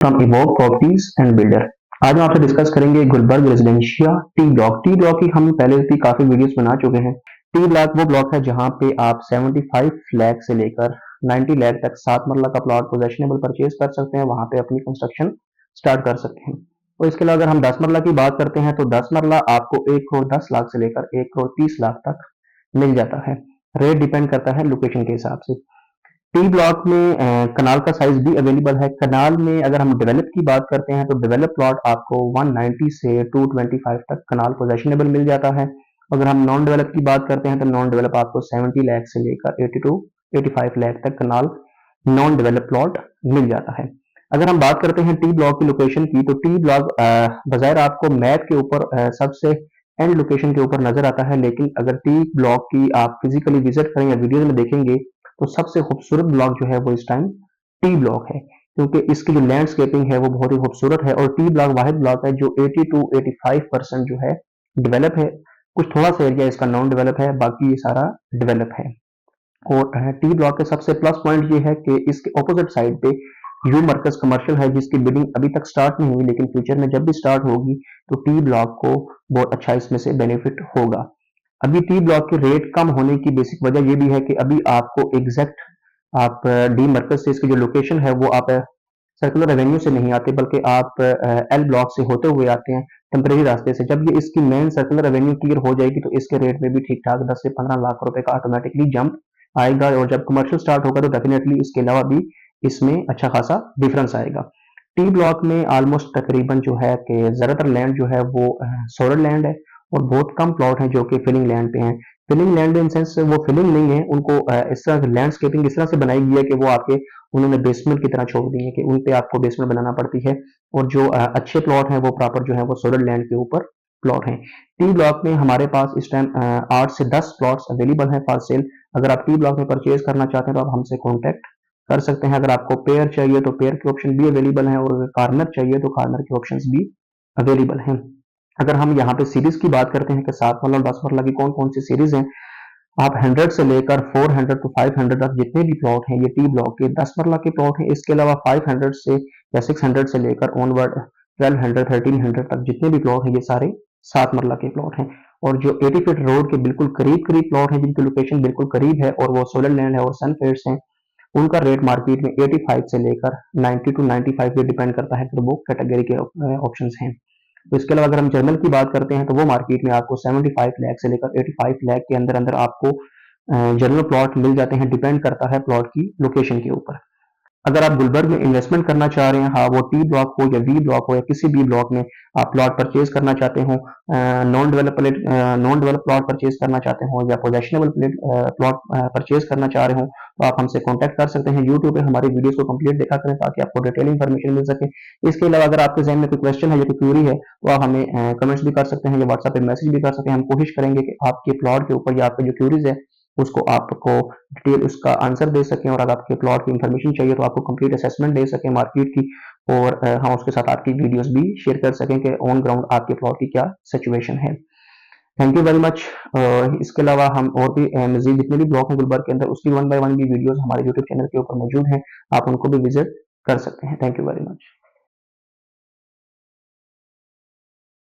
From Evoke properties and builder. आज हम आपसे डिस्कस करेंगे Gulberg Residencia T block. T block की हम पहले भी काफी वीडियोस बना चुके हैं। टी ब्लॉक वो ब्लॉक है जहां पे आप 75 लाख से लेकर 90 लाख तक 7 मरला का प्लॉट पोजेशनेबल परचेज कर सकते हैं, वहां पे अपनी कंस्ट्रक्शन स्टार्ट कर सकते हैं। और इसके अलावा अगर हम 10 मरला की बात करते हैं तो 10 मरला आपको 1 करोड़ 10 लाख से लेकर 1 करोड़ 30 लाख तक मिल जाता है। रेट डिपेंड करता है लोकेशन के हिसाब से। टी ब्लॉक में कनाल का साइज भी अवेलेबल है। कनाल में अगर हम डेवलप की बात करते हैं तो डेवलप प्लॉट आपको 190 से 225 तक कनाल पोजेशनेबल मिल जाता है। अगर हम नॉन डेवलप की बात करते हैं तो नॉन डेवलप आपको 70 लाख से लेकर 80 टू 85 लाख तक कनाल नॉन डेवलप प्लॉट मिल जाता है। अगर हम बात करते हैं टी ब्लॉक की लोकेशन की तो टी ब्लॉक बजाय आपको मैप के ऊपर सबसे एंड लोकेशन के ऊपर नजर आता है, लेकिन अगर टी ब्लॉक की आप फिजिकली विजिट करें या वीडियो में देखेंगे तो सबसे खूबसूरत ब्लॉक जो है वो इस टाइम टी ब्लॉक है, क्योंकि इसकी जो लैंडस्केपिंग है वो बहुत ही खूबसूरत है। और टी ब्लॉक वाहिद ब्लॉक है जो 80 टू 85% जो है डेवलप है। कुछ थोड़ा सा एरिया इसका नॉन डेवलप है, बाकी ये सारा डेवलप है। और टी ब्लॉक के सबसे प्लस पॉइंट ये है कि इसके ऑपोजिट साइड पे यू मर्कज कमर्शियल है, जिसकी बिल्डिंग अभी तक स्टार्ट नहीं हुई, लेकिन फ्यूचर में जब भी स्टार्ट होगी तो टी ब्लॉक को बहुत अच्छा इसमें से बेनिफिट होगा। अभी टी ब्लॉक के रेट कम होने की बेसिक वजह यह भी है कि अभी आपको एग्जैक्ट आप डी मरकज से इसकी जो लोकेशन है वो आप सर्कुलर रेवेन्यू से नहीं आते, बल्कि आप एल ब्लॉक से होते हुए आते हैं टेम्परेरी रास्ते से। जब ये इसकी मेन सर्कुलर रेवेन्यू क्लियर हो जाएगी तो इसके रेट में भी ठीक ठाक 10 से 15 लाख रुपए का ऑटोमेटिकली जंप आएगा। और जब कमर्शियल स्टार्ट होगा तो डेफिनेटली इसके अलावा भी इसमें अच्छा खासा डिफरेंस आएगा। टी ब्लॉक में ऑलमोस्ट तकरीबन जो है कि ज्यादातर लैंड जो है वो सोलर लैंड है और बहुत कम प्लॉट हैं जो कि फिलिंग लैंड पे हैं। फिलिंग लैंड इन सेंस वो फिलिंग नहीं है, उनको इस तरह लैंडस्केपिंग इस तरह से बनाई गई है कि वो आपके उन्होंने बेसमेंट की तरह छोड़ दी है कि उन पे आपको बेसमेंट बनाना पड़ती है। और जो अच्छे प्लॉट हैं वो प्रॉपर जो है वो सोलर लैंड के ऊपर प्लॉट हैं। टी ब्लॉक में हमारे पास इस टाइम 8 से 10 प्लॉट्स अवेलेबल हैं फॉर सेल। अगर आप टी ब्लॉक में परचेज करना चाहते हैं तो आप हमसे कॉन्टेक्ट कर सकते हैं। अगर आपको पेयर चाहिए तो पेयर के ऑप्शन भी अवेलेबल हैं, और अगर कार्नर चाहिए तो कार्नर के ऑप्शंस भी अवेलेबल हैं। अगर हम यहाँ पे सीरीज की बात करते हैं कि 7 मरला और 10 मरला की कौन कौन सी सीरीज हैं, आप 100 से लेकर 400 टू 500 तक जितने भी प्लॉट हैं ये टी ब्लॉक के 10 मरला के प्लॉट हैं। इसके अलावा 500 से या 600 से लेकर ऑनवर्ड 1200 1300 तक जितने भी प्लॉट हैं ये सारे 7 मरला के प्लॉट हैं। और जो 80 फीट रोड के बिल्कुल करीब करीब प्लॉट हैं जिनकी लोकेशन बिल्कुल करीब है और वो सोलर लैंड है और सनफेड्स हैं, उनका रेट मार्केट में 85 से लेकर 90 टू 95 पे डिपेंड करता है कि वो कैटेगरी के ऑप्शंस हैं। तो इसके अलावा अगर हम जर्नल की बात करते हैं तो वो मार्केट में आपको 75 लाख से लेकर 85 लाख के अंदर अंदर आपको जर्नल प्लॉट मिल जाते हैं। डिपेंड करता है प्लॉट की लोकेशन के ऊपर। अगर आप गुलबर्ग में इन्वेस्टमेंट करना चाह रहे हैं, हाँ वो टी ब्लॉक हो या वी ब्लॉक हो या किसी भी ब्लॉक में आप प्लॉट परचेज करना चाहते हो, नॉन डेवलप प्लॉट परचेज करना चाहते हो या पोजेशनेबल प्लॉट परचेज करना चाह रहे हो तो आप हमसे कांटेक्ट कर सकते हैं। यूट्यूब पे हमारी वीडियोस को कंप्लीट देखा करें ताकि आपको डिटेल इन्फॉर्मेशन मिल सके। इसके अलावा अगर आपके जहन में कोई क्वेश्चन है या कोई क्यूरी है तो आप हमें कमेंट्स भी कर सकते हैं या व्हाट्सएप पे मैसेज भी कर सकते हैं। हम कोशिश करेंगे कि आपके प्लॉट के ऊपर या आपके जो क्यूरीज है उसको आपको डिटेल उसका आंसर दे सकें, और अगर आपके प्लॉट की इन्फॉर्मेशन चाहिए तो आपको कंप्लीट असेसमेंट दे सकें मार्केट की, और हम उसके साथ आपकी वीडियोस भी शेयर कर सकें कि ऑन ग्राउंड आपके प्लॉट की क्या सिचुएशन है। Thank you very much. इसके अलावा हम और भी मजीद जितने भी ब्लॉक हैं गुलबर्ग के अंदर उसकी 1 बाय 1 भी वीडियोस हमारे यूट्यूब चैनल के ऊपर मौजूद हैं, आप उनको भी विजिट कर सकते हैं। Thank you very much.